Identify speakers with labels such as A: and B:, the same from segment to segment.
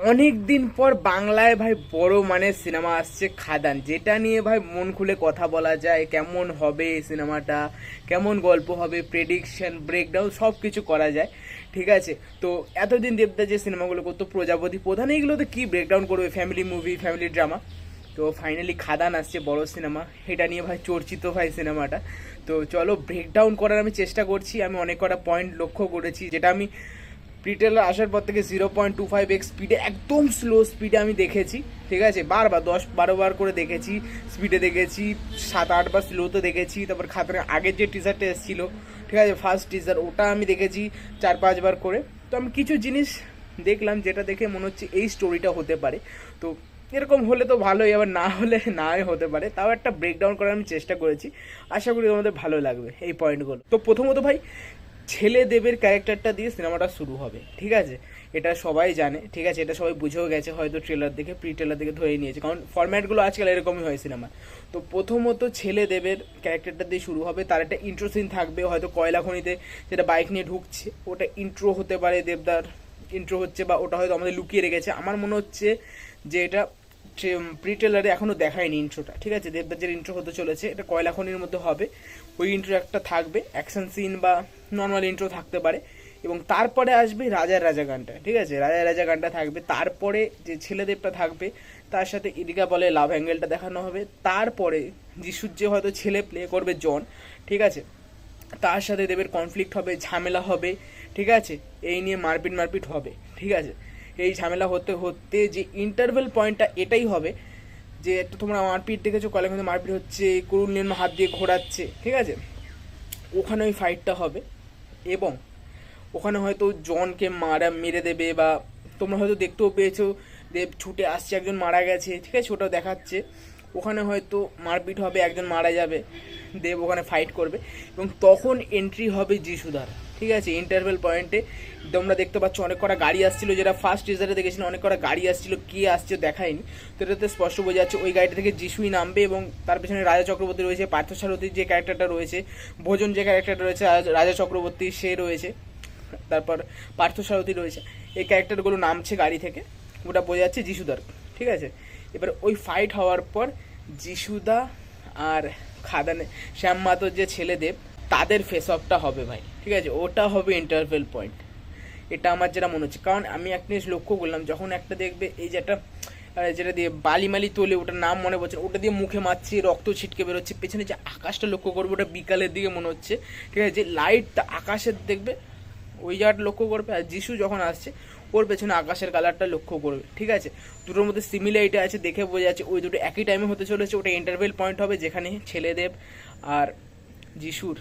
A: অনেক দিন পর বাংলায় ভাই বড় মানে সিনেমা আসছে খাদান, যেটা নিয়ে ভাই মন খুলে কথা বলা যায়। কেমন হবে সিনেমাটা, কেমন গল্প হবে, প্রেডিকশন, ব্রেকডাউন সব কিছু করা যায়। ঠিক আছে, তো এতদিন দেবদা যে সিনেমাগুলো করতো, প্রজাপতি প্রধান, এইগুলো তো কি ব্রেকডাউন করবে, ফ্যামিলি মুভি, ফ্যামিলি ড্রামা। তো ফাইনালি খাদান আসছে, বড় সিনেমা, এটা নিয়ে ভাই চর্চিত ভাই সিনেমাটা। তো চলো ব্রেকডাউন করার আমি চেষ্টা করছি। আমি অনেক কটা পয়েন্ট লক্ষ্য করেছি, যেটা আমি প্রিটেলার আসার পর থেকে 0.25x স্পিডে, একদম স্লো স্পিডে আমি দেখেছি। ঠিক আছে, বারবার 10-12 বার করে দেখেছি, স্পিডে দেখেছি, 7-8 বার স্লোতে দেখেছি। তারপর খাতার আগের যে টিজারটা এসেছিলো, ঠিক আছে, ফার্স্ট টিজার, ওটা আমি দেখেছি 4-5 বার করে। তো আমি কিছু জিনিস দেখলাম যেটা দেখে মনে হচ্ছে এই স্টোরিটা হতে পারে। তো এরকম হলে তো ভালোই, আবার না হলে নাই হতে পারে। তাও একটা ব্রেকডাউন করার আমি চেষ্টা করেছি, আশা করি তোমাদের ভালো লাগবে এই পয়েন্টগুলো। তো প্রথমত ভাই, ছেলে দেবের ক্যারেক্টারটা দিয়ে সিনেমাটা শুরু হবে। ঠিক আছে, এটা সবাই জানে, ঠিক আছে, এটা সবাই বুঝেও গেছে হয়তো, ট্রেলার দেখে, প্রি ট্রেলার দেখে ধরে নিয়েছে, কারণ ফরম্যাটগুলো আজকাল এরকমই হয় সিনেমা। তো প্রথমত ছেলে দেবের ক্যারেক্টারটা দিয়ে শুরু হবে, তার একটা ইন্ট্রো সিন থাকবে, হয়তো কয়লা খনিতে যেটা বাইক নিয়ে ঢুকছে, ওটা ইন্ট্রো হতে পারে, দেবদার ইন্ট্রো হচ্ছে, বা ওটা হয়তো আমাদের লুকিয়ে রেখেছে। আমার মনে হচ্ছে যে এটা প্রি ট্রেলারে এখনো দেখায়নি ইন্ট্রোটা। ঠিক আছে, দেবদার যে ইন্ট্রো হতে চলেছে এটা কয়লা খনির মধ্যে হবে, ওই ইন্ট্রো একটা থাকবে, অ্যাকশন সিন বা নর্মাল ইন্ট্রো থাকতে পারে। এবং তারপরে আসবে রাজার রাজা গানটা। ঠিক আছে, রাজার রাজা গানটা থাকবে, তারপরে যে ছেলেদেবটা থাকবে, তার সাথে ইদিকা বলে লাভ অ্যাঙ্গেলটা দেখানো হবে। তারপরে যিশুর যে হয়তো ছেলে প্লে করবে জন, ঠিক আছে, তার সাথে দেবের কনফ্লিক্ট হবে, ঝামেলা হবে। ঠিক আছে, এই নিয়ে মারপিট মারপিট হবে। ঠিক আছে, এই ঝামেলা হতে হতে যে ইন্টারভেল পয়েন্টটা এটাই হবে, যে একটা তোমরা মারপিট দেখেছো, কলের মধ্যে মারপিট হচ্ছে, করুণ নির্মা হাত দিয়ে ঘোরাচ্ছে। ঠিক আছে, ওখানে ওই ফাইটটা হবে। এবং ওখানে হয়তো জনকে মেরে দেবে, বা তোমরা হয়তো দেখতেও পেয়েছো দেব ছুটে আসছে, একজন মারা গেছে। ঠিক আছে, ওটাও দেখাচ্ছে। ওখানে হয়তো মারপিট হবে, একজন মারা যাবে, দেব ওখানে ফাইট করবে, এবং তখন এন্ট্রি হবে যিশুদার। ঠিক আছে, ইন্টারভেল পয়েন্টে তোমরা দেখতে পাচ্ছ অনেক কটা গাড়ি আসছিল, যেটা ফার্স্ট টিজারে দেখেছিল, অনেক কটা গাড়ি আসছিল, কে আসছে দেখায়নি। তো এটাতে স্পষ্ট বোঝা যাচ্ছে ওই গাড়িটা থেকে যিশুই নামবে, এবং তার পেছনে রাজা চক্রবর্তী রয়েছে, পার্থসারথীর যে ক্যারেক্টারটা রয়েছে, ভোজন যে ক্যারেক্টারটা রয়েছে, রাজা চক্রবর্তী সে রয়েছে, তারপর পার্থসারথী রয়েছে। এই ক্যারেক্টারগুলো নামছে গাড়ি থেকে, ওটা বোঝা যাচ্ছে যিশুদার। ঠিক আছে, এবার ওই ফাইট হওয়ার পর যিশুদা আর খাদানে শ্যাম মাতোর যে ছেলে দেব, তাদের ফেস অফটা হবে ভাই। ঠিক আছে, ওটা হবে ইন্টারভেল পয়েন্ট, এটা আমার যেটা মনে হচ্ছে। কারণ আমি একটা জিনিস লক্ষ্য করলাম, যখন একটা দেখবে এই যে একটা যেটা দিয়ে বালিমালি তোলে, ওটার নাম মনে পড়ছে, ওটা দিয়ে মুখে মারছে, রক্ত ছিটকে বেরোচ্ছে, পেছনে যে আকাশটা লক্ষ্য করবে, ওটা বিকালের দিকে মনে হচ্ছে। ঠিক আছে, যে লাইটটা আকাশের দেখবে, ওই জায়গাটা লক্ষ্য করবে। আর যিশু যখন আসছে, ওর পেছনে আকাশের কালারটা লক্ষ্য করবে। ঠিক আছে, দুটোর মধ্যে সিমিলারিটি আছে, দেখে বোঝা যাচ্ছে ওই দুটো একই টাইমে হতে চলেছে। ওটা ইন্টারভেল পয়েন্ট হবে, যেখানে ছেলেদেব আর যিশুর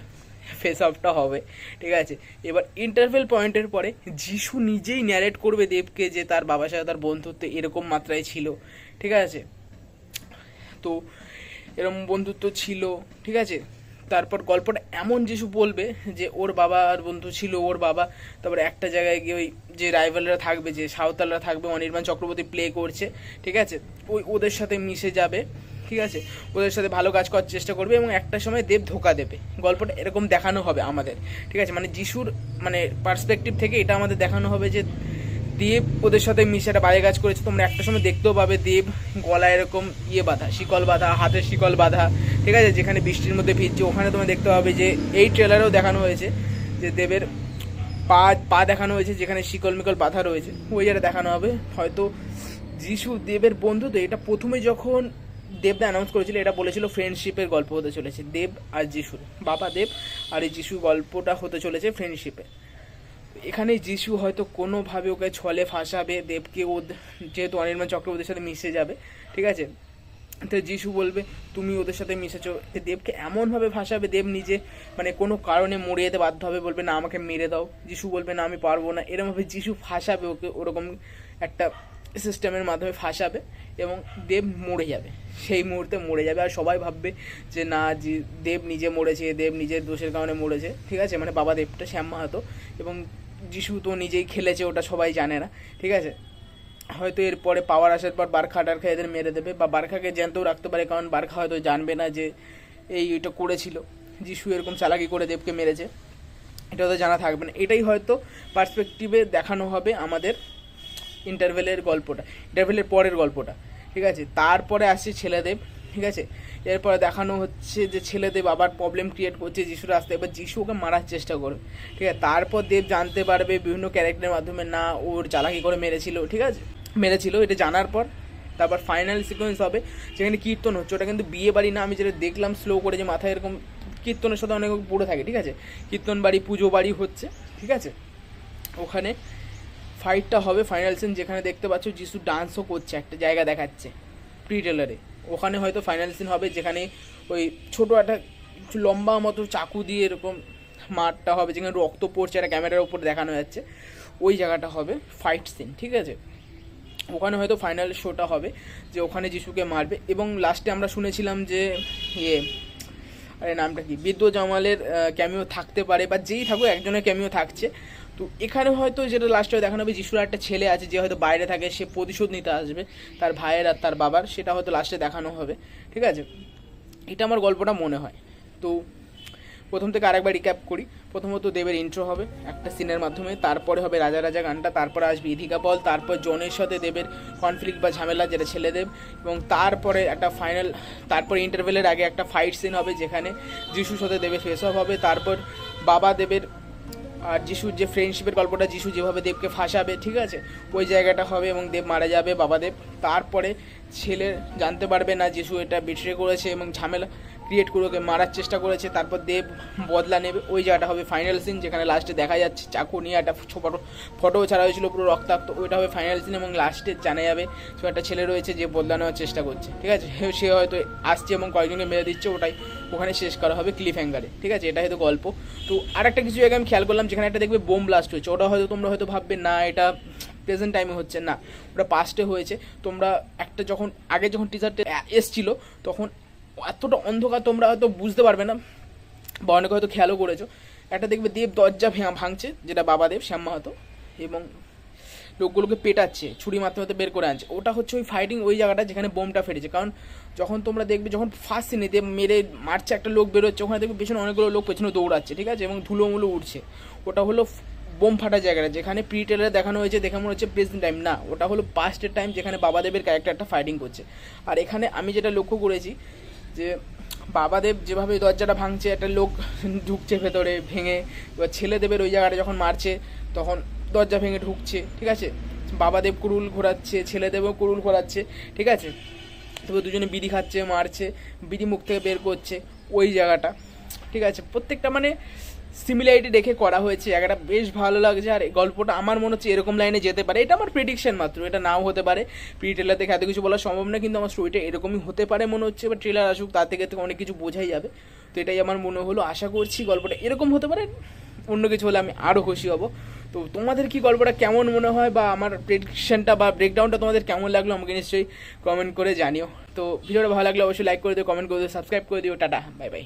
A: ফেস অফটা হবে। ঠিক আছে, এবার ইন্টারভেল পয়েন্টের পরে যিশু নিজেই ন্যারেট করবে দেবকে, যে তার বাবার সাথে তার বন্ধুত্ব এরকম মাত্রায় ছিল। ঠিক আছে, তো এরকম বন্ধুত্ব ছিল। ঠিক আছে, তারপর গল্পটা এমন যিশু বলবে যে ওর বাবা আর বন্ধু ছিল, ওর বাবা তারপর একটা জায়গায় গিয়ে ওই যে রাইভালরা থাকবে, যে সাঁওতালরা থাকবে, অনির্বাণ চক্রবর্তী প্লে করছে, ঠিক আছে, ওদের সাথে মিশে যাবে। ঠিক আছে, ওদের সাথে ভালো কাজ করার চেষ্টা করবে, এবং একটা সময় দেব ধোকা দেবে। গল্পটা এরকম দেখানো হবে আমাদের। ঠিক আছে, মানে যিশুর মানে পার্সপেক্টিভ থেকে এটা আমাদের দেখানো হবে যে দেব ওদের সাথে মিশে একটা বাজে কাজ করেছে। তোমরা একটা সময় দেখতেও পাবে দেব গলায় এরকম বাঁধা, শিকল বাঁধা, হাতের শিকল বাঁধা। ঠিক আছে, যেখানে বৃষ্টির মধ্যে ভিজছে, ওখানে তোমরা দেখতে পাবে যে এই ট্রেলারেও দেখানো হয়েছে যে দেবের পা পা দেখানো হয়েছে, যেখানে শিকল মিকল বাঁধা রয়েছে, ওই জায়গাটা দেখানো হবে। হয়তো যিশু দেবের বন্ধু। তো এটা প্রথমে যখন দেবদা অ্যানাউন্স করেছিল, এটা বলেছিল ফ্রেন্ডশিপের গল্প হতে চলেছে, দেব আর যিশুর, বাবা দেব আর এই যিশু গল্পটা হতে চলেছে ফ্রেন্ডশিপে। এখানে যিশু হয়তো কোনোভাবে ওকে ছলে ফাঁসাবে দেবকে, ও যেহেতু অনির্বাণ চক্রবর্তীর সাথে মিশে যাবে। ঠিক আছে, তো যিশু বলবে তুমি ওদের সাথে মিশেছো, দেবকে এমনভাবে ফাঁসাবে, দেব নিজে মানে কোনো কারণে মরে যেতে বাধ্য হবে, বলবে না আমাকে মেরে দাও, যিশু বলবে না আমি পারবো না, এরমভাবে যিশু ফাঁসাবে ওকে, ওরকম একটা সিস্টেমের মাধ্যমে ফাঁসাবে, এবং দেব মরে যাবে, সেই মুহূর্তে মরে যাবে। আর সবাই ভাববে যে না, দেব নিজে মরেছে, দেব নিজের দোষের কারণে মরেছে। ঠিক আছে, মানে বাবা দেবটা শ্যাম মাহাতো, এবং যিশু তো নিজেই খেলেছে, ওটা সবাই জানে না। ঠিক আছে, হয়তো এরপরে পাওয়ার আসার পর বারখা টারখা এদের মেরে দেবে, বা বারখাকে জ্যান্তও রাখতে পারে, কারণ বারখা হয়তো জানবে না যে এটা করেছিল, যিশু এরকম চালাকি করে দেবকে মেরেছে, এটা তো জানা থাকবে না। এটাই হয়তো পার্সপেক্টিভে দেখানো হবে আমাদের ইন্টারভেলের পরের গল্পটা, ঠিক আছে। তারপরে আসছে ছেলেদেব, ঠিক আছে। এরপরে দেখানো হচ্ছে যে ছেলেদেব আবার প্রবলেম ক্রিয়েট করছে যিশুর রাস্তায়, এবার যিশু ওকে মারার চেষ্টা করবে, ঠিক আছে। তারপর দেব জানতে পারবে বিভিন্ন ক্যারেক্টারের মাধ্যমে না ওর চালাকি করে মেরেছিল, ঠিক আছে, এটা জানার পর তারপর ফাইনাল সিকোয়েন্স হবে যেখানে কীর্তন হচ্ছে। ওটা কিন্তু বিয়ে বাড়ি না, আমি যেটা দেখলাম স্লো করে যে মাথায় এরকম কীর্তনের সাথে অনেক পড়ে থাকে, ঠিক আছে। কীর্তন বাড়ি, পুজো বাড়ি হচ্ছে, ঠিক আছে। ওখানে ফাইটটা হবে ফাইনাল সিন, যেখানে দেখতে পাচ্ছ যিশু ডান্সও করছে, একটা জায়গা দেখাচ্ছে প্রি ট্রেলারে। ওখানে হয়তো ফাইনাল সিন হবে যেখানে ওই ছোটো একটা একটু লম্বা মতো চাকু দিয়ে এরকম মারটা হবে, যেখানে রক্ত পড়ছে, একটা ক্যামেরার উপর দেখানো যাচ্ছে, ওই জায়গাটা হবে ফাইট সিন, ঠিক আছে। ওখানে হয়তো ফাইনাল শোটা হবে যে ওখানে যিশুকে মারবে। এবং লাস্টে আমরা শুনেছিলাম যে নামটা কি, বিদ্য জামালের ক্যামিও থাকতে পারে, বা যেই থাকুক একজনের ক্যামিও থাকছে। তো এখানে হয়তো যেটা লাস্টে দেখানো হবে, যিশুর একটা ছেলে আছে যে হয়তো বাইরে থাকে, সে প্রতিশোধ নিতে আসবে তার ভাইয়ের আর তার বাবার, সেটা হয়তো লাস্টে দেখানো হবে, ঠিক আছে। এটা আমার গল্পটা মনে হয়। তো প্রথম থেকে আরেকবার রিক্যাপ করি। প্রথমত দেবের ইন্ট্রো হবে একটা সিনের মাধ্যমে, তারপরে হবে রাজা রাজা গানটা, তারপরে আসবে ইধিকা বল, তারপর জনের সাথে দেবের কনফ্লিক্ট বা ঝামেলা, যেটা ছেলেদেব, এবং তারপরে একটা ফাইনাল, তারপরে ইন্টারভেলের আগে একটা ফাইট সিন হবে যেখানে যিশুর সাথে দেবের ফেস অফ হবে। তারপর বাবা দেবের আর যিশুর যে ফ্রেন্ডশিপের গল্পটা, যিশু যেভাবে দেবকে ফাঁসাবে, ঠিক আছে, ওই জায়গাটা হবে এবং দেব মারা যাবে, বাবাদেব। তারপরে ছেলে জানতে পারবে না যিশু এটা বিট্রে করেছে এবং ঝামেলা ক্রিয়েট করে ওকে মারার চেষ্টা করেছে, তারপর দেব বদলা নেবে, ওই জায়গাটা হবে ফাইনাল সিন, যেখানে লাস্টে দেখা যাচ্ছে চাকু নিয়ে একটা ফটো ছাড়া হয়েছিল পুরো রক্তাক্ত, ওইটা হবে ফাইনাল সিন। এবং লাস্টে জানা যাবে সে একটা ছেলে রয়েছে যে বদলা নেওয়ার চেষ্টা করছে, ঠিক আছে, সে হয়তো আসছে এবং কয়েকজনকে মেরে দিচ্ছে, ওটাই ওখানে শেষ করা হবে ক্লিফ হ্যাঙ্গারে, ঠিক আছে। এটা হয়তো গল্প। তো আর একটা কিছু জায়গায় আমি খেয়াল করলাম, যেখানে একটা দেখবে বোম ব্লাস্ট হয়েছে, ওটা হয়তো তোমরা হয়তো ভাববে না এটা প্রেজেন্ট টাইমে হচ্ছে, না, ওটা পাস্টে হয়েছে। তোমরা একটা যখন আগে যখন টিজারটা এসছিল তখন এতটা অন্ধকার তোমরা হয়তো বুঝতে পারবে না, বা অনেকে হয়তো খেয়ালও করেছো। একটা দেখবে দেব দরজা ভাঙছে, যেটা বাবাদেব শ্যাম মাহাতো, এবং লোকগুলোকে পেটাচ্ছে, ছুরি মারতে মারতে বের করে আনছে, ওটা হচ্ছে ওই ফাইটিং ওই জায়গাটা যেখানে বোমটা ফেটেছে। কারণ যখন তোমরা দেখবে যখন ফার্স্ট সিনে দেব মেরে মারছে, একটা লোক বেরোচ্ছে, ওখানে দেখবে পেছনে অনেকগুলো লোক পেছনে দৌড়াচ্ছে, ঠিক আছে, এবং ধুলোমুলো উঠছে, ওটা হলো বোম ফাটা জায়গাটা, যেখানে প্রি ট্রেলারে দেখানো হয়েছে দেখে মনে হচ্ছে প্রেজেন্ট টাইম, না, ওটা হলো পাস্টের টাইম, যেখানে বাবাদেবের ক্যারেক্টারটা ফাইটিং করছে। আর এখানে আমি যেটা লক্ষ্য করেছি যে বাবাদেব যেভাবে দরজাটা ভাঙছে, একটা লোক ঢুকছে ভেতরে ভেঙে, এবার ছেলেদেবের ওই জায়গাটা যখন মারছে তখন দরজা ভেঙে ঢুকছে, ঠিক আছে, বাবাদেব কুরুল ঘোরাচ্ছে, ছেলেদেবও কুরুল ঘোরাচ্ছে, ঠিক আছে। তবে দুজনে বিড়ি খাচ্ছে, মারছে, বিড়ি মুখ থেকে বের করছে, ওই জায়গাটা, ঠিক আছে। প্রত্যেকটা মানে সিমিলারিটি রেখে করা হয়েছে, জায়গাটা বেশ ভালো লাগছে। আর গল্পটা আমার মনে হচ্ছে এরকম লাইনে যেতে পারে, এটা আমার প্রেডিকশন মাত্র, এটা নাও হতে পারে, প্রি ট্রেলার দেখে এত কিছু বলা সম্ভব না, কিন্তু আমার স্টোরিটা এরকমই হতে পারে মনে হচ্ছে। এবার ট্রেলার আসুক, তার থেকে অনেক কিছু বোঝাই যাবে। তো এটাই আমার মনে হলো, আশা করছি গল্পটা এরকম হতে পারে, অন্য কিছু হলে আমি আরও খুশি হব। তো তোমাদের কি গল্পটা কেমন মনে হয়, বা আমার প্রেডিকশনটা বা ব্রেকডাউনটা তোমাদের কেমন লাগলো আমাকে নিশ্চয়ই কমেন্ট করে জানিও। তো ভিডিওটা ভালো লাগলে অবশ্যই লাইক করে দিও, কমেন্ট করে দিও, সাবস্ক্রাইব করে দিও। Tata, bye bye.